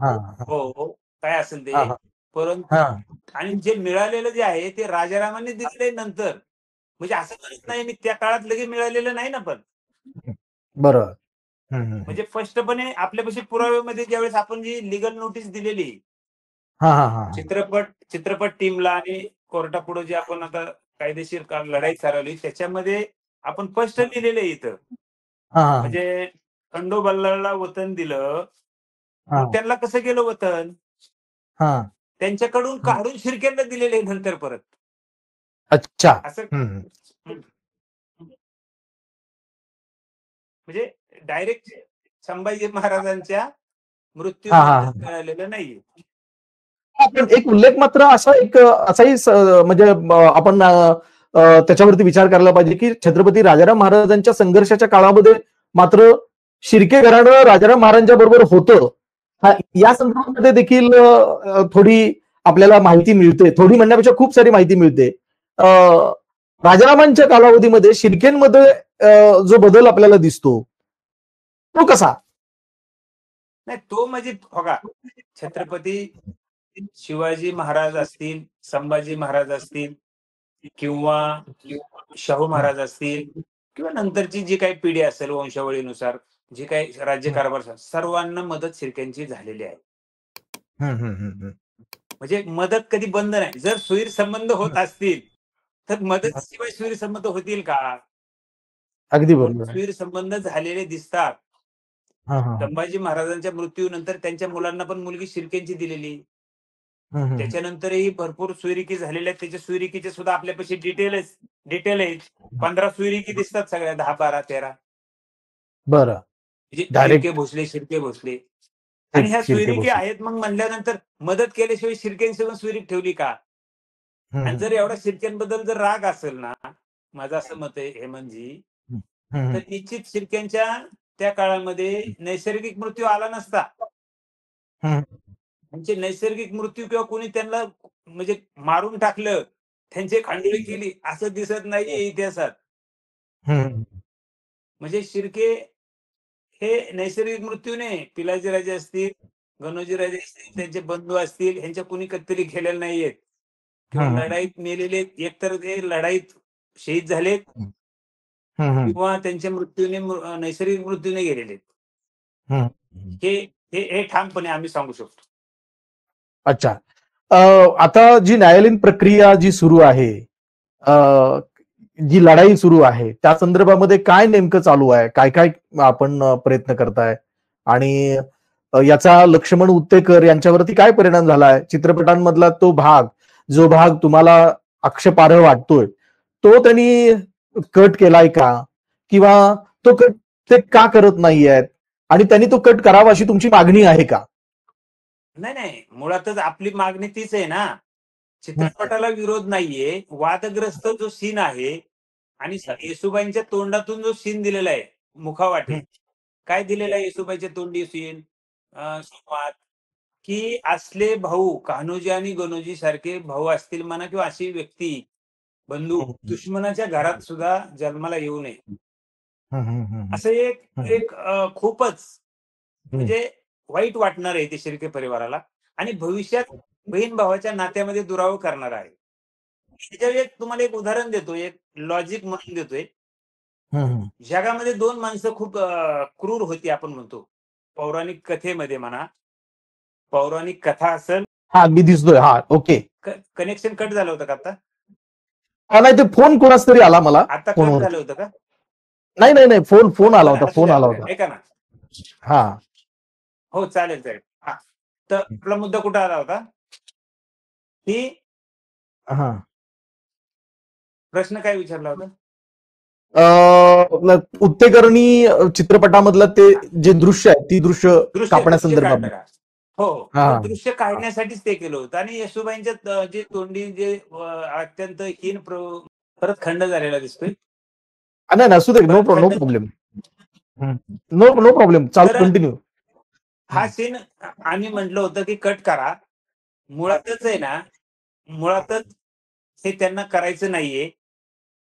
हां, हां, हो, हो. काय असेल हां, ते. हां, परंतु हां. आणि जे मिळालेलं जे आहे ते राजारामांनी दिलेलं नंतर. म्हणजे असं म्हणत नाही मी त्या काळात लगेच मिळालेलं नाही ना पण. बरोबर. हं, हं, हं. म्हणजे स्पष्टपणे आपल्यापाशी पुराव्यामध्ये ज्यावेळेस आपण जी लीगल नोटीस दिलेली हां, हां, हां, हां. चित्रपट टीमला आणि कोर्टापुढे जे आपण आता कायदेशीर लढाई चालवली त्याच्यामध्ये आपण स्पष्ट लिहिलेलं आहे इथं. हां, हां, म्हणजे खंडू बल्लाळला वतन दिलं. मग हां, त्यांना कसं गेलं वतन? हां. त्यांच्याकडून हं. काढून शिर्क्यांना दिलेलं आहे नंतर परत. अच्छा. असं हं, हं. हं. म्हणजे डायरेक्ट संभाजी महाराजांच्या हां, हां, मृत्यूनंतर हां. मिळालेलं नाहीये. पण एक उल्लेख मात्र असा असाही म्हणजे आपण त्याच्यावरती विचार करायला पाहिजे की छत्रपती राजाराम महाराजांच्या संघर्षाच्या काळामध्ये मात्र शिर्के घराणं राजाराम महाराजांच्या बरोबर होतं. या संदर्भामध्ये देखील थोडी आपल्याला माहिती मिळते. थोडी म्हणण्यापेक्षा खूप सारी माहिती मिळते. राजारामांच्या कालावधीमध्ये शिर्केंमध्ये जो बदल आपल्याला दिसतो तो कसा? नाही तो म्हणजे बघा, छत्रपती शिवाजी महाराज असतील, संभाजी महाराज असतील किंवा शाहू हं, महाराज असतील किंवा नंतरची जी काही पिढी असेल वंशावळीनुसार, जी काही हं, राज्यकारभार सर्वांना मदत शिर्क्यांची झालेली आहे. हं, हं, हं, हं. म्हणजे मदत कधी बंद नाही. जर सुहीर संबंध होत हं. असतील, तर मदतीशिवाय सुहीर संबंध होतील का? अगदी म्हणून बरोबर. सुहीर संबंध झालेले दिसतात. हां, हां, हां. संभाजी महाराजांच्या मृत्यूनंतर त्यांच्या मुलांना पण मुलगी शिर्केंची दिलेली. हं, हं, हं. त्याच्यानंतरही भरपूर सुरिकी झालेल्या आहेत. त्याच्या सुरिकीचे सुद्धा आपल्यापाशी डिटेल आहेत. 15 सुरिकी दिसतात सगळ्या 10, 12, 13. बरं. म्हणजे डायरेक्ट शिर्के भोसले आणि ह्या शिर्के सुरिकी भोसले. आहेत मग म्हणल्यानंतर मदत केल्याशिवाय शिर्क्यांसोबत सुरीक ठेवली का? हं, आणि हं. जर एवढा शिर्क्यांबद्दल जर राग असेल ना, माझं असं मत आहे हेमंतजी, हं. हं, तर हं. निश्चित शिर्क्यांच्या त्या काळामध्ये नैसर्गिक मृत्यू आला नसता. हं. त्यांचे नैसर्गिक मृत्यू किंवा कोणी त्यांना म्हणजे मारून टाकलं, त्यांची खांडोळी केली असं दिसत नाहीये इतिहासात. हं. म्हणजे शिर्के हे नैसर्गिक मृत्यूने पिलाजी राजे असतील, गणोजी राजे असतील, त्यांचे बंधू असतील, ह्यांच्या कुणी कत्तली केलेल्या नाहीयेत किंवा हं, हं. लढाईत मेलेले एकतर ते लढाईत शहीद झालेत हं, हं. किंवा त्यांच्या मृत्यूने नैसर्गिक मृत्यूने गेलेले. हं. हे हे ठामपणे आम्ही सांगू शकतो. अच्छा. अ, आता जी न्यायालयीन प्रक्रिया जी सुरू आहे, अ, जी लढाई सुरू आहे, त्या संदर्भामध्ये काय नेमकं चालू आहे? काय-काय आपण प्रयत्न करताय? आणि याचा लक्ष्मण उत्तेकर यांच्यावरती काय परिणाम झालाय? चित्रपटांमधला तो भाग, जो भाग तुम्हाला आक्षेपार्ह वाटतोय, तो त्यांनी कट केलाय का? किंवा तो कट ते का करत नाहीयेत? आणि त्यांनी तो कट करावा अशी तुमची मागणी आहे का? नाही, नाही. मुळातच आपली मागणी तीच आहे ना. हं, चित्रपटाला विरोध नाहीये. वादग्रस्त जो सीन आहे आणि येसूबाईंच्या तोंडातून जो सीन दिलेला आहे, मुखावाटे. हं, काय दिलेला आहे येसूबाईच्या तोंडी सीन? संवाद, की असले भाऊ कान्होजी आणि गणोजी सारखे भाऊ असतील म्हणा किंवा अशी व्यक्ती, बंधू हं, हं, दुश्मनाच्या घरात सुद्धा जन्माला येऊ नये. हं, हं, हं, असं एक हं, एक खूपच हं, म्हणजे वाईट वाटणार आहे ते शिर्के परिवाराला आणि भविष्यात बहीण-भावाच्या नात्यामध्ये दुरावा करणार आहे. त्याच्यावर तुम्हाला एक उदाहरण देतो, एक लॉजिक म्हणून देतोय. हं. जगामध्ये 2 माणसं खूप क्रूर होती आपण म्हणतो. पौराणिक कथेमध्ये म्हणा, पौराणिक कथा असेल हां, मी दिसतोय. हां, ओके. कनेक्शन कट झालं होतं का आता? नाही ते फोन कोणाच तरी आला मला आता कट झालं फोनवरती. होतं का? नाही, नाही, नाही. फोन आला बरं होता. असू फोन द्या, आला असू द्या. होता. ऐका ना. हां. हो, चालेल, चालेल. हां. तर आपला मुद्दा कुठे आला होता? की हां. प्रश्न काय विचारला होता? उत्तेकरणी चित्रपटामधलं ते हां. जे दृश्य आहे, ती दृश्य दृश्य कापण्यासंदर्भात. काढलं का? हो, हो. तर हां. दृश्य हां. काढण्यासाठीच ते केलं होतं आणि येसूबाईंच्या जे तोंडी जे अत्यंत हीन परत खंड झालेला दिसतोय. नाही असू दे, नो परत खंड प्रॉब्लेम. नो प्रॉब्लेम, चालू तर कंटिन्यू. हा सीन आम्ही म्हटलं होतं की कट करा. मुळातच आहे ना, मुळातच हे त्यांना करायचं नाहीये,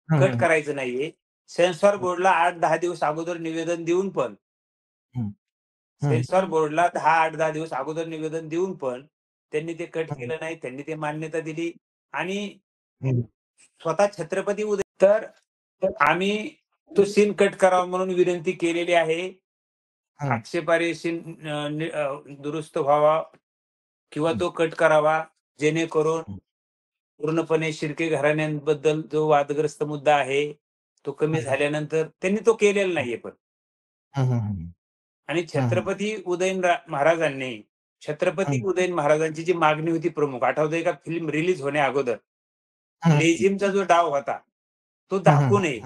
कट करायचं नाहीये. सेन्सॉर बोर्डला 8-10 दिवस अगोदर निवेदन देऊन पण सेन्सॉर बोर्डला 8-10 दिवस अगोदर निवेदन देऊन पण त्यांनी ते कट केलं नाही. त्यांनी ते मान्यता दिली आणि स्वतः छत्रपती उदय तर आम्ही तो सीन कट करावा म्हणून विनंती केलेली आहे. आक्षेपार्ह सीन दुरुस्त व्हावा किंवा तो कट करावा, जेणेकरून पूर्णपणे शिर्के घराण्यांबद्दल जो वादग्रस्त मुद्दा आहे तो कमी झाल्यानंतर त्यांनी तो केलेला नाहीये पण. आणि छत्रपती महाराजांनी छत्रपती उदयन महाराजांची जी मागणी होती प्रमुख, आठवतंय का? फिल्म रिलीज होण्या अगोदर लेझिमचा जो डाव होता तो दाखवू नये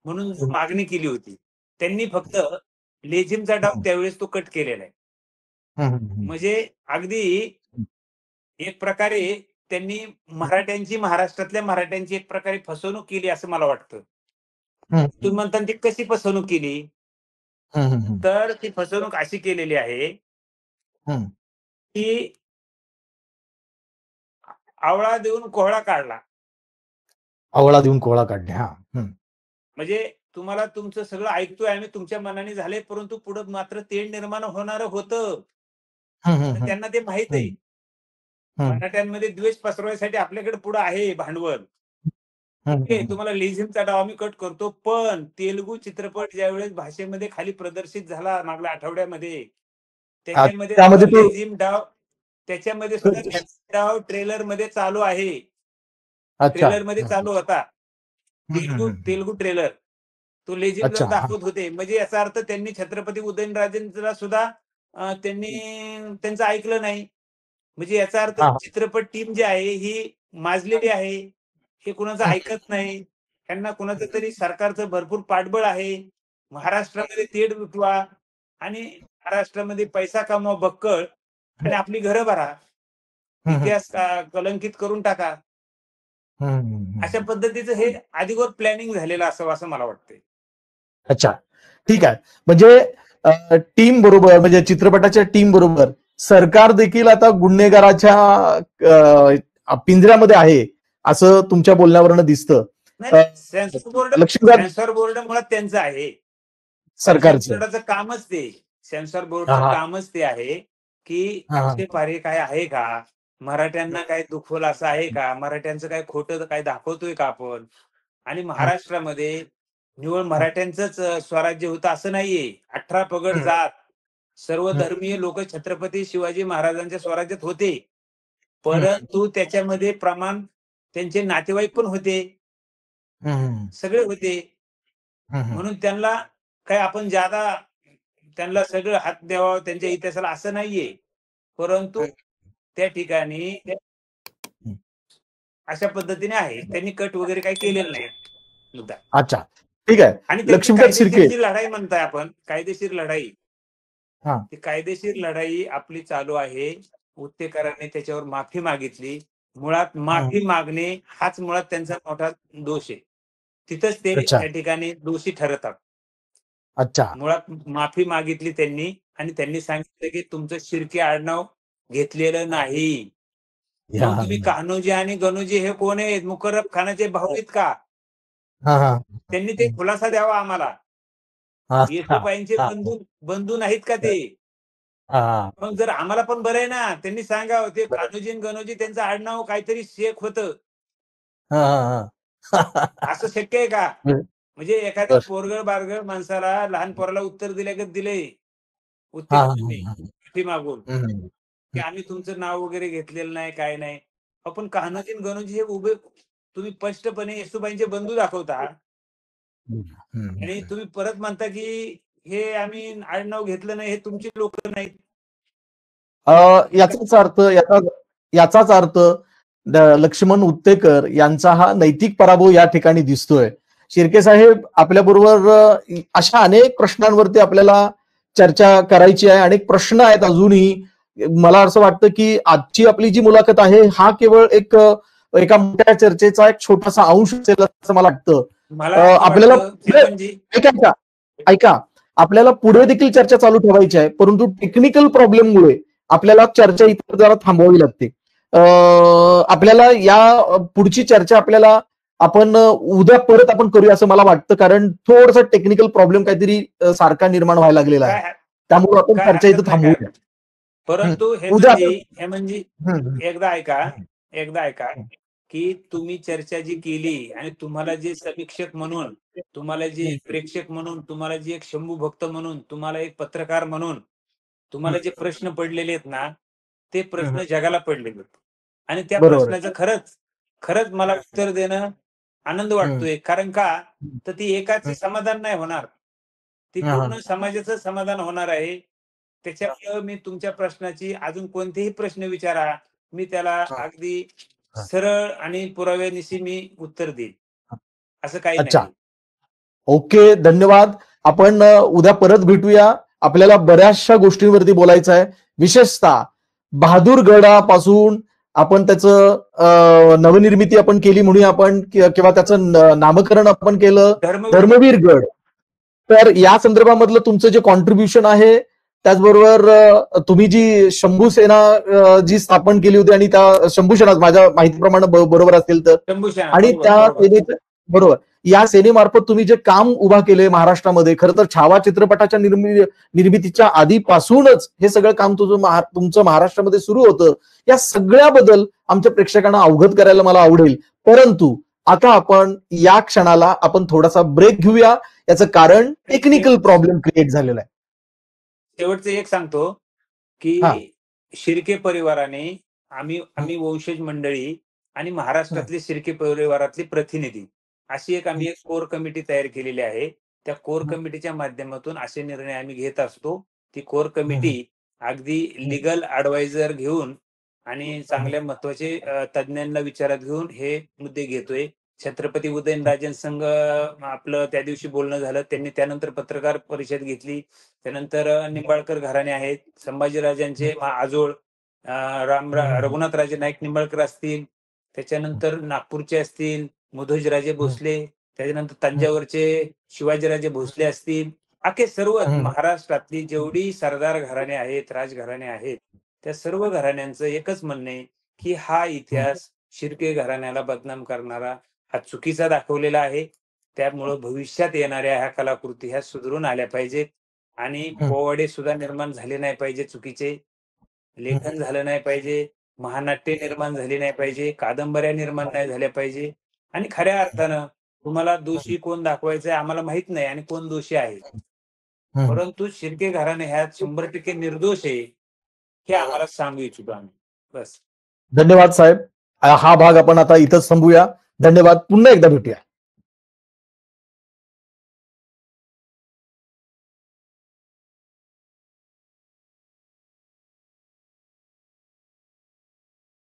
म्हणून जो मागणी केली होती, त्यांनी फक्त लेझिमचा डाव त्यावेळेस तो कट केलेला आहे. म्हणजे अगदी एक प्रकारे त्यांनी महाराष्ट्रातल्या मराठ्यांची एक प्रकारे फसवणूक केली असं मला वाटतं. तुम्ही म्हणता ती कशी फसवणूक केली? तर ती फसवणूक अशी केलेली आहे की आवळा देऊन कोहळा काढला. आवळा देऊन कोहळा काढणे. म्हणजे तुम्हाला तुमचं सगळं ऐकतोय आम्ही, तुमच्या मनाने झाले, परंतु पुढे मात्र तेढ निर्माण होणार होतं. त्यांना ते माहित आहे. मराठ्यांमध्ये द्वेष पसरवायसाठी आपल्याकडे पुढे आहे भांडवल. तुम्हाला लेझिमचा डाव आम्ही कट करतो, पण तेलुगू चित्रपट ज्यावेळेस भाषेमध्ये खाली प्रदर्शित झाला मागल्या आठवड्यामध्ये, त्याच्यामध्ये लेझिम डाव त्याच्यामध्ये सुद्धा डाव ट्रेलर मध्ये चालू आहे. ट्रेलर मध्ये चालू होता तेलुगू ट्रेलर. तो लेझिमला दाखवत होते. म्हणजे याचा अर्थ त्यांनी छत्रपती उदयनराजेंचा सुद्धा त्यांचं ऐकलं नाही. म्हणजे याचा अर्थ चित्रपट टीम जी आहे ही माजलेली आहे. हे कुणाचं ऐकत नाही. त्यांना कुणाचं तरी सरकारचं भरपूर पाठबळ आहे. महाराष्ट्रामध्ये तेढ लुटवा आणि महाराष्ट्रामध्ये पैसा कमवा बक्कळ आणि आपली घरं भरा. इतिहास कलंकित करून टाका. अशा पद्धतीचं हे आधीवर प्लॅनिंग झालेलं असावं असं मला वाटतंय. अच्छा, ठीक आहे. म्हणजे टीम बरोबर, म्हणजे चित्रपटाच्या टीम बरोबर सरकार देखील आता गुन्हेगाराच्या पिंजऱ्यामध्ये आहे असं तुमच्या बोलण्यावरनं दिसतं. सेन्सॉर बोर्ड मुळात त्यांचं आहे. सरकारचं कामच ते. सेन्सॉर बोर्डचं कामच ते आहे की आक्षेपार्ह काय आहे का, मराठ्यांना काय दुखवलं असं आहे का, मराठ्यांचं काय खोटं काय दाखवतोय का आपण. आणि महाराष्ट्रामध्ये निवळ मराठ्यांचंच स्वराज्य होतं असं नाहीये. 18 पगड जात सर्व धर्मीय लोक छत्रपती शिवाजी महाराजांच्या स्वराज्यात होते, परंतु त्याच्यामध्ये प्रमाण त्यांचे नातेवाईक पण होते, सगळे होते. म्हणून त्यांना काय आपण ज्यादा त्यांना सगळं हात द्यावा त्यांच्या इतिहासाला असं नाहीये. परंतु त्या ठिकाणी अशा पद्धतीने आहे. त्यांनी कट वगैरे काही केलेलं नाही मुद्दा. अच्छा, ठीक आहे. आणि कायदेशीर जी लढाई म्हणताय आपण, कायदेशीर लढाई, ती कायदेशीर लढाई आपली चालू आहे. उत्तेकरांनी त्याच्यावर माफी मागितली. मुळात माफी मागणे हाच मुळात त्यांचा मोठा दोष आहे. तिथंच ते त्या ठिकाणी दोषी ठरतात. अच्छा, मुळात माफी मागितली त्यांनी आणि त्यांनी सांगितलं की तुमचं शिर्के आडनाव घेतलेलं नाही. मग तुम्ही कान्होजी आणि गणोजी हे कोण आहेत? मुकर्रब खानाचे भाऊ आहेत का? त्यांनी ते खुलासा द्यावा आम्हाला. येसुबाईंचे बंधू नाहीत का ते? मग जर आम्हाला पण बरं आहे ना, त्यांनी सांगावं ते कान्होजी आणि गणोजी त्यांचं आडनाव काहीतरी शेख होतं. असं शक्य आहे का? म्हणजे एखाद्या पोरगळ बारगळ माणसाला लहान पोराला उत्तर दिल्यागत दिले माफी मागून की आम्ही तुमचं नाव वगैरे घेतलेलं नाही, काय नाही. आपण कान्होजी आणि गणोजी हे उभे तुम्ही स्पष्टपणे येसुबाईंचे बंधू दाखवता आणि तुम्ही परत म्हणता की हे आम्ही आडनाव घेतलं नाही, हे तुमची लोक नाहीत. याचाच अर्थ लक्ष्मण उत्तेकर यांचा हा नैतिक पराभव या ठिकाणी दिसतोय. शिर्के साहेब, आपल्या बरोबर अशा अनेक प्रश्नांवरती आपल्याला चर्चा करायची आहे. अनेक प्रश्न आहेत अजूनही. मला असं वाटतं की आजची आपली जी मुलाखत आहे हा केवळ एक एका मोठ्या चर्चेचा एक छोटासा अंश असेल असं मला वाटतं. मला असं आपल्याला वाटतं हेमंतजी, ऐका, आपल्याला पुढे देखील चर्चा चालू ठेवायची आहे, परंतु टेक्निकल प्रॉब्लेममुळे आपल्याला चर्चा इतर जरा थांबवावी लागते. आपल्याला या पुढची चर्चा आपल्याला आपण उद्या परत आपण करूया असं मला वाटतं, कारण थोडंसं टेक्निकल प्रॉब्लेम काहीतरी सारखा निर्माण व्हायला लागलेला आहे. काय त्यामुळे आपण काय चर्चा हरकत इथं नाही थांबवूया. परंतु उद्या हेमंतजी हम्म, एकदा ऐका की तुम्ही चर्चा जी केली आणि तुम्हाला जे समीक्षक म्हणून, तुम्हाला जे प्रेक्षक म्हणून, तुम्हाला जे एक शंभू भक्त म्हणून, तुम्हाला एक पत्रकार म्हणून तुम्हाला जे प्रश्न पडलेले आहेत ना, ते प्रश्न जगाला पडलेले आहेत. आणि त्या बरोबर आहे. प्रश्नाचं खरंच मला उत्तर देणं आनंद वाटतोय. कारण का, तर ती एकाचे समाधान नाही होणार. ती पूर्ण समाजाचं समाधान होणार आहे. त्याच्यामुळं मी तुमच्या प्रश्नाची अजून कोणतेही प्रश्न विचारा, मी त्याला अगदी सरळ आणि पुराव्यानिशी मी उत्तर देईन. असं काही अच्छा. नाहीये. ओके, धन्यवाद. आपण उद्या परत भेटूया. आपल्याला बऱ्याचशा गोष्टींवरती बोलायचं आहे. विशेषतः बहादूरगडापासून आपण त्याचं नवनिर्मिती आपण केली म्हणूया आपण, किंवा त्याचं नामकरण आपण केलं धर्मवीर गड. तर या संदर्भामधलं तुमचं जे कॉन्ट्रीब्युशन आहे, त्याचबरोबर तुम्ही जी शंभू सेना जी स्थापन केली होती आणि त्या शंभू सेना माझ्या माहितीप्रमाणे बरोबर असेल तर, शंभूशेना, आणि बरोबर, त्या बरोबर. सेनेचं बरोबर या सेनेमार्फत तुम्ही जे काम उभा केले महाराष्ट्रामध्ये, खरं तर छावा चित्रपटाच्या निर्मितीच्या आधीपासूनच हे सगळं काम तुमचं महाराष्ट्रामध्ये सुरू होतं. या सगळ्याबद्दल आमच्या प्रेक्षकांना अवगत करायला मला आवडेल. परंतु आता आपण या क्षणाला आपण थोडासा ब्रेक घेऊया. याचं कारण टेक्निकल प्रॉब्लेम क्रिएट झालेला आहे. शेवटचं एक सांगतो हा. की शिर्के परिवाराने आम्ही वंशज मंडळी आणि महाराष्ट्रातले शिर्के परिवारातले प्रतिनिधी अशी आम्ही एक कोर कमिटी तयार केलेली आहे. त्या कोर कमिटीच्या माध्यमातून असे निर्णय आम्ही घेत असतो. ती कोर कमिटी अगदी लीगल ऍडवायझर घेऊन आणि चांगल्या महत्वाचे तज्ञांना विचारात घेऊन हे मुद्दे घेतोय. छत्रपती उदयनराजे संघ आपलं त्या दिवशी बोलणं झालं. त्यांनी त्यानंतर पत्रकार परिषद घेतली. त्यानंतर निंबाळकर घराणे आहेत, संभाजीराजांचे आजोळ रघुनाथराजे नाईक निंबाळकर असतील, त्याच्यानंतर नागपूरचे असतील मुधोजीराजे भोसले, त्याच्यानंतर तंजावरचे शिवाजीराजे भोसले असतील, अखे सर्व महाराष्ट्रातली जेवढी सरदार घराणे आहेत, राजघराणे आहेत, त्या सर्व घराण्यांचं एकच म्हणणं आहे की हा इतिहास शिर्के घराण्याला बदनाम करणारा, हा चुकीचा दाखवलेला आहे. त्यामुळं भविष्यात येणाऱ्या ह्या कलाकृती ह्या सुधारून आल्या पाहिजेत आणि पोवाडे सुद्धा निर्माण झाले नाही पाहिजे चुकीचे, लेखन झालं नाही पाहिजे, महानाट्य निर्माण झाली नाही पाहिजे, कादंबऱ्या निर्माण नाही झाल्या पाहिजे. आणि खऱ्या अर्थानं तुम्हाला दोषी कोण दाखवायचंय आम्हाला माहित नाही आणि कोण दोषी आहे. परंतु शिर्के घराणे ह्यात 100% निर्दोष आहे हे आम्हाला सांगू इच्छितो आम्ही. बस. धन्यवाद साहेब. हा भाग आपण आता इथंच थांबूया. धन्यवाद. पुन्हा एकदा भेटूया.